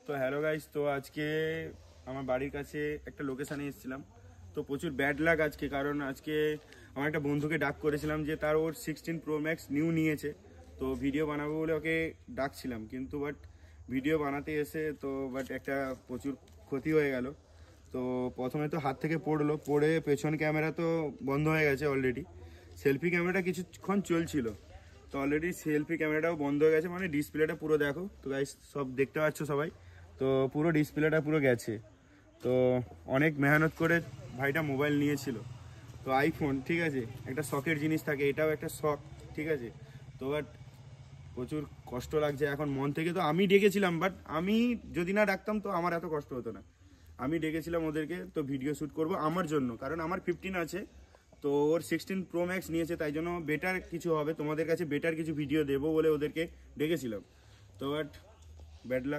তো hello guys, তো আজকে আমার বাড়ির কাছে একটা লোকেশানে এসেছিলাম। তো প্রচুর ব্যাড লাক আজকে, কারণ আজকে আমার একটা বন্ধুকে ডাক করেছিলাম যে তার ওর 16 Pro Max নিউ নিয়েছে, তো ভিডিও বানাবো বলে ওকে ডাকছিলাম, কিন্তু বাট ভিডিও বানাতে এসে তো একটা প্রচুর ক্ষতি হয়ে গেল। তো প্রথমে তো হাত থেকে পড়ে পেছন ক্যামেরা তো বন্ধ হয়ে গেছে অলরেডি। সেলফি ক্যামেরাটা কিছুক্ষণ চলছিল, তো অলরেডি সেলফি ক্যামেরাটাও বন্ধ হয়ে গেছে, মানে ডিসপ্লেটা পুরো দেখো তো গাইস, সব দেখতে পাচ্ছ সবাই, তো পুরো ডিসপ্লেটা পুরো গেছে। তো অনেক মেহনত করে ভাইটা মোবাইল নিয়েছিল, তো আইফোন, ঠিক আছে, একটা শখের জিনিস থাকে, এটাও একটা শখ, ঠিক আছে। তো বাট প্রচুর কষ্ট লাগছে এখন মন থেকে। তো আমি ডেকেছিলাম, বাট আমি যদি না ডাকতাম তো আমার এত কষ্ট হতো না। আমি ডেকেছিলাম ওদেরকে, তো ভিডিও শ্যুট করব আমার জন্য, কারণ আমার 15 আছে, তো ওর 16 Pro Max নিয়েছে, তাই জন্য বেটার কিছু হবে, তোমাদের কাছে বেটার কিছু ভিডিও দেবো বলে ওদেরকে ডেকেছিলাম। তো বাট ব্যাড লাক।